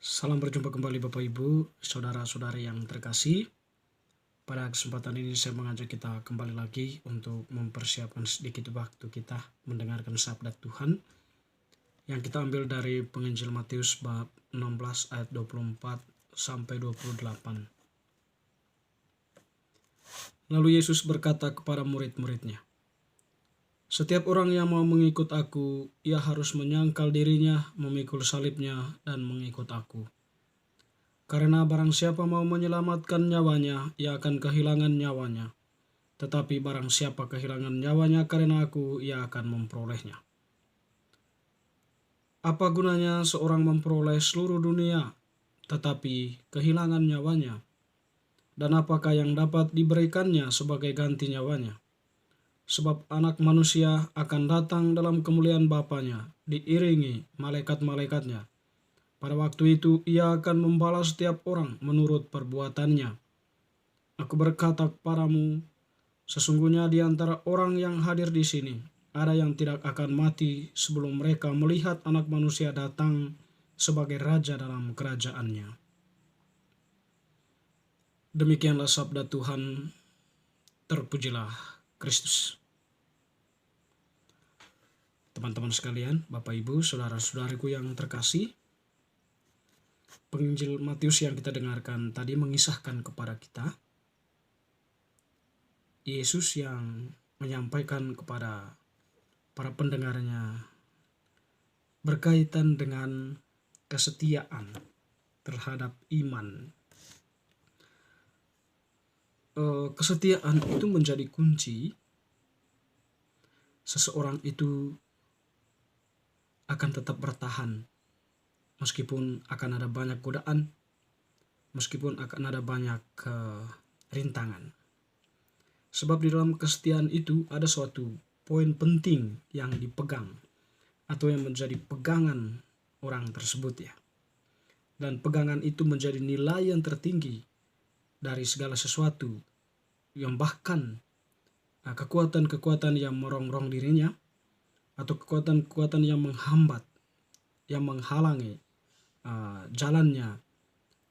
Salam berjumpa kembali Bapak Ibu, saudara-saudari yang terkasih. Pada kesempatan ini saya mengajak kita kembali lagi untuk mempersiapkan sedikit waktu kita mendengarkan sabda Tuhan yang kita ambil dari Penginjil Matius bab 16 ayat 24 sampai 28. Lalu Yesus berkata kepada murid-muridnya, "Setiap orang yang mau mengikut aku, ia harus menyangkal dirinya, memikul salibnya, dan mengikut aku. Karena barang siapa mau menyelamatkan nyawanya, ia akan kehilangan nyawanya. Tetapi barang siapa kehilangan nyawanya karena aku, ia akan memperolehnya. Apa gunanya seorang memperoleh seluruh dunia, tetapi kehilangan nyawanya? Dan apakah yang dapat diberikannya sebagai ganti nyawanya? Sebab anak manusia akan datang dalam kemuliaan Bapanya, diiringi malaikat-malaikatnya. Pada waktu itu ia akan membalas setiap orang menurut perbuatannya. Aku berkata kepadamu, sesungguhnya di antara orang yang hadir di sini, ada yang tidak akan mati sebelum mereka melihat Anak Manusia datang sebagai Raja dalam kerajaannya." Demikianlah sabda Tuhan, terpujilah Kristus. Teman-teman sekalian, Bapak Ibu, saudara-saudariku yang terkasih, Penginjil Matius yang kita dengarkan tadi mengisahkan kepada kita Yesus yang menyampaikan kepada para pendengarnya berkaitan dengan kesetiaan terhadap iman. Kesetiaan itu menjadi kunci seseorang itu akan tetap bertahan meskipun akan ada banyak godaan, meskipun akan ada banyak rintangan. Sebab di dalam kesetiaan itu ada suatu poin penting yang dipegang atau yang menjadi pegangan orang tersebut ya. Dan pegangan itu menjadi nilai yang tertinggi dari segala sesuatu, yang bahkan kekuatan-kekuatan yang merongrong dirinya atau kekuatan-kekuatan yang menghambat, yang menghalangi jalannya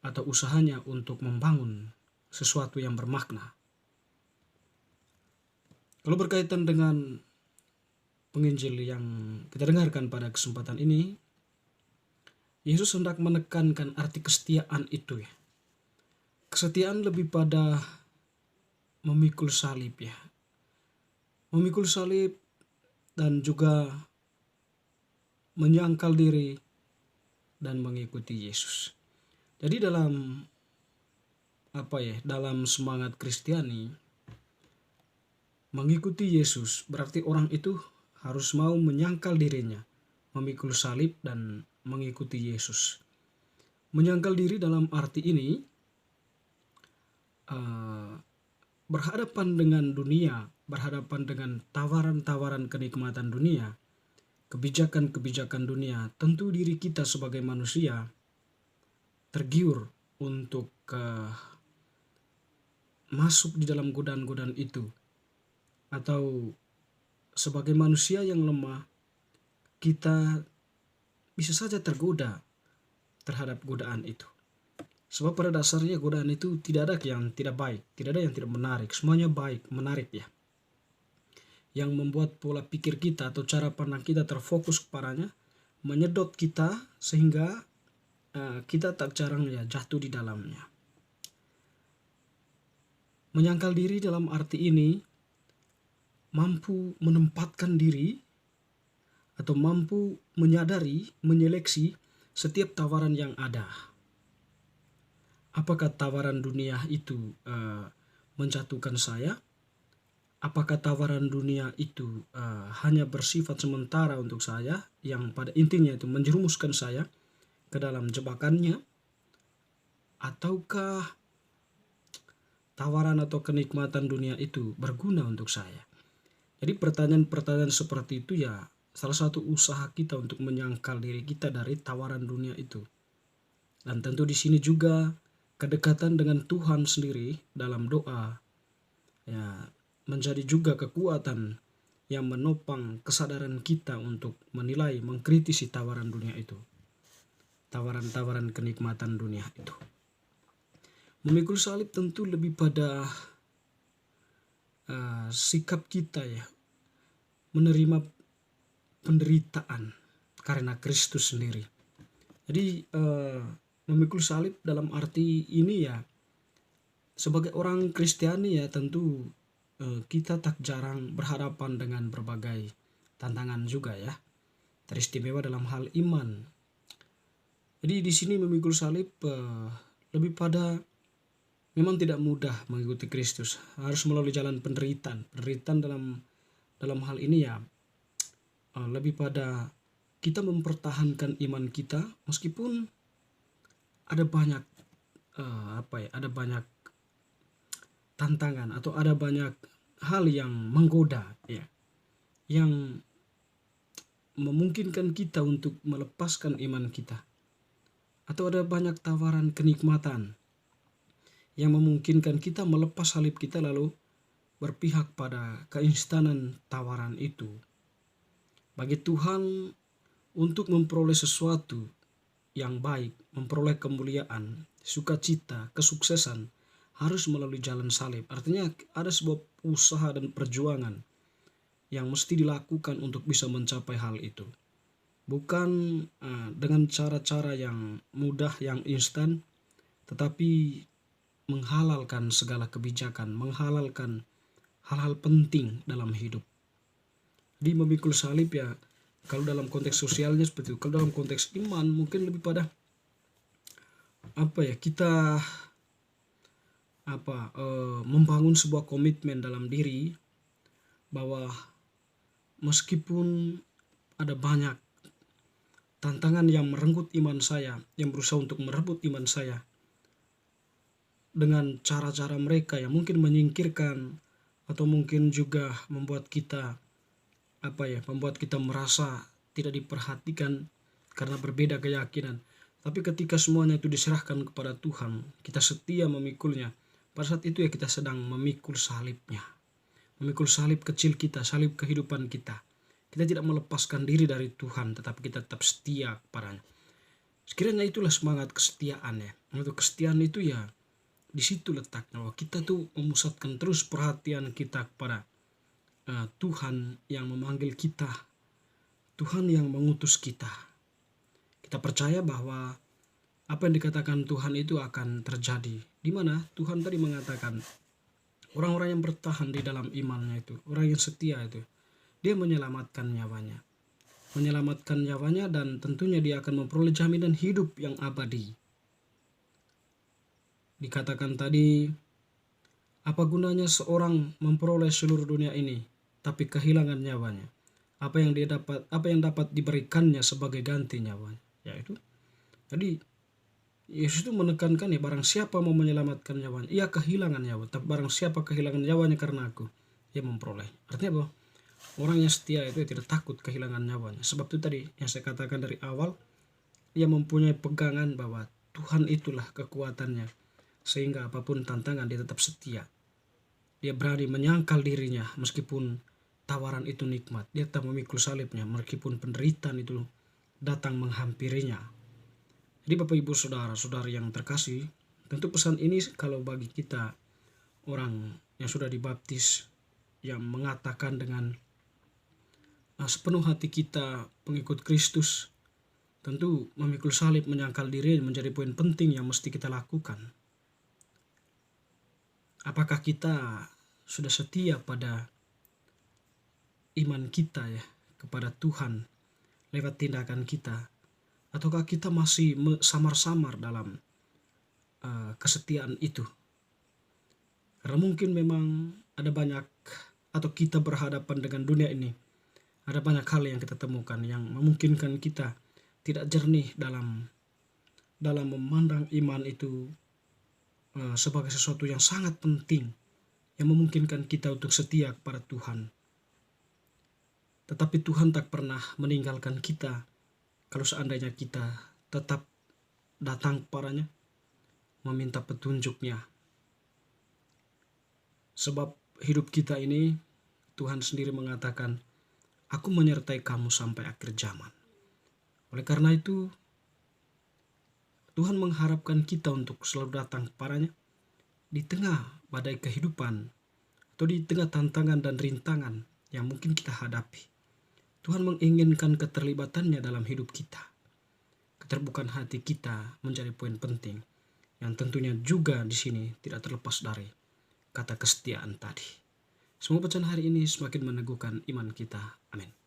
atau usahanya untuk membangun sesuatu yang bermakna. Kalau berkaitan dengan penginjil yang kita dengarkan pada kesempatan ini, Yesus hendak menekankan arti kesetiaan itu ya. Kesetiaan lebih pada memikul salib ya. Memikul salib dan juga menyangkal diri dan mengikuti Yesus. Jadi dalam semangat Kristiani, mengikuti Yesus berarti orang itu harus mau menyangkal dirinya, memikul salib dan mengikuti Yesus. Menyangkal diri dalam arti ini berhadapan dengan dunia, berhadapan dengan tawaran-tawaran kenikmatan dunia, kebijakan-kebijakan dunia. Tentu diri kita sebagai manusia tergiur untuk masuk di dalam godaan-godaan itu. Atau sebagai manusia yang lemah, kita bisa saja tergoda terhadap godaan itu. Sebab pada dasarnya godaan itu tidak ada yang tidak baik, tidak ada yang tidak menarik. Semuanya baik, menarik ya. Yang membuat pola pikir kita atau cara pandang kita terfokus kepadanya, menyedot kita sehingga kita tak jarang ya jatuh di dalamnya. Menyangkal diri dalam arti ini mampu menempatkan diri atau mampu menyadari, menyeleksi setiap tawaran yang ada. Apakah tawaran dunia itu menjatuhkan saya? Apakah tawaran dunia itu hanya bersifat sementara untuk saya, yang pada intinya itu menjerumuskan saya ke dalam jebakannya? Ataukah tawaran atau kenikmatan dunia itu berguna untuk saya? Jadi pertanyaan-pertanyaan seperti itu ya salah satu usaha kita untuk menyangkal diri kita dari tawaran dunia itu. Dan tentu di sini juga kedekatan dengan Tuhan sendiri dalam doa ya menjadi juga kekuatan yang menopang kesadaran kita untuk menilai, mengkritisi tawaran dunia itu. tawaran-tawaran kenikmatan dunia itu. Memikul salib tentu lebih pada sikap kita ya, menerima penderitaan karena Kristus sendiri. Jadi memikul salib dalam arti ini ya, sebagai orang Kristiani ya tentu kita tak jarang berhadapan dengan berbagai tantangan juga ya, teristimewa dalam hal iman. Jadi di sini memikul salib lebih pada memang tidak mudah mengikuti Kristus, harus melalui jalan penderitaan. Penderitaan dalam hal ini ya lebih pada kita mempertahankan iman kita meskipun ada banyak ada banyak tantangan atau ada banyak hal yang menggoda ya, yang memungkinkan kita untuk melepaskan iman kita, atau ada banyak tawaran kenikmatan yang memungkinkan kita melepas salib kita lalu berpihak pada keinstanan tawaran itu. Bagi Tuhan, untuk memperoleh sesuatu yang baik, memperoleh kemuliaan, sukacita, kesuksesan, harus melalui jalan salib. Artinya ada sebuah usaha dan perjuangan yang mesti dilakukan untuk bisa mencapai hal itu. Bukan dengan cara-cara yang mudah, yang instan, tetapi menghalalkan segala kebijakan, menghalalkan hal-hal penting dalam hidup. Di memikul salib ya, kalau dalam konteks sosialnya seperti itu. Kalau dalam konteks iman mungkin lebih pada kita membangun sebuah komitmen dalam diri bahwa meskipun ada banyak tantangan yang merenggut iman saya, yang berusaha untuk merebut iman saya dengan cara-cara mereka yang mungkin menyingkirkan atau mungkin juga membuat kita merasa tidak diperhatikan karena berbeda keyakinan. Tapi ketika semuanya itu diserahkan kepada Tuhan, kita setia memikulnya. Pada saat itu ya kita sedang memikul salibnya. Memikul salib kecil kita, salib kehidupan kita. Kita tidak melepaskan diri dari Tuhan, tetapi kita tetap setia kepadanya. Sekiranya itulah semangat kesetiaan ya. Untuk kesetiaan itu ya, di situ letaknya bahwa kita tuh memusatkan terus perhatian kita kepada Tuhan yang memanggil kita, Tuhan yang mengutus kita. Kita percaya bahwa apa yang dikatakan Tuhan itu akan terjadi. Di mana Tuhan tadi mengatakan orang-orang yang bertahan di dalam imannya itu, orang yang setia itu, dia menyelamatkan nyawanya. Menyelamatkan nyawanya dan tentunya dia akan memperoleh jaminan hidup yang abadi. Dikatakan tadi, apa gunanya seorang memperoleh seluruh dunia ini tapi kehilangan nyawanya? Apa yang dapat diberikannya sebagai ganti nyawanya? Yaitu tadi Yesus itu menekankan ya, barang siapa mau menyelamatkan nyawanya, ia kehilangan nyawa. Tapi barang siapa kehilangan nyawanya karena aku, ia memperoleh. Artinya bahwa orang yang setia itu tidak takut kehilangan nyawanya. Sebab itu tadi yang saya katakan dari awal, ia mempunyai pegangan bahwa Tuhan itulah kekuatannya. Sehingga apapun tantangan dia tetap setia. Dia berani menyangkal dirinya meskipun tawaran itu nikmat. Dia tetap memikul salibnya meskipun penderitaan itu datang menghampirinya. Jadi Bapak Ibu Saudara-saudari yang terkasih, tentu pesan ini kalau bagi kita orang yang sudah dibaptis, yang mengatakan dengan sepenuh hati kita pengikut Kristus, tentu memikul salib, menyangkal diri menjadi poin penting yang mesti kita lakukan. Apakah kita sudah setia pada iman kita ya kepada Tuhan lewat tindakan kita, ataukah kita masih samar-samar dalam kesetiaan itu? Karena mungkin memang ada banyak, atau kita berhadapan dengan dunia ini, ada banyak hal yang kita temukan yang memungkinkan kita tidak jernih dalam memandang iman itu sebagai sesuatu yang sangat penting yang memungkinkan kita untuk setia kepada Tuhan. Tetapi Tuhan tak pernah meninggalkan kita kalau seandainya kita tetap datang kepadanya, meminta petunjuknya. Sebab hidup kita ini, Tuhan sendiri mengatakan, aku menyertai kamu sampai akhir zaman. Oleh karena itu, Tuhan mengharapkan kita untuk selalu datang kepadanya di tengah badai kehidupan atau di tengah tantangan dan rintangan yang mungkin kita hadapi. Tuhan menginginkan keterlibatannya dalam hidup kita. Keterbukaan hati kita menjadi poin penting yang tentunya juga di sini tidak terlepas dari kata kesetiaan tadi. Semoga bacaan hari ini semakin meneguhkan iman kita. Amin.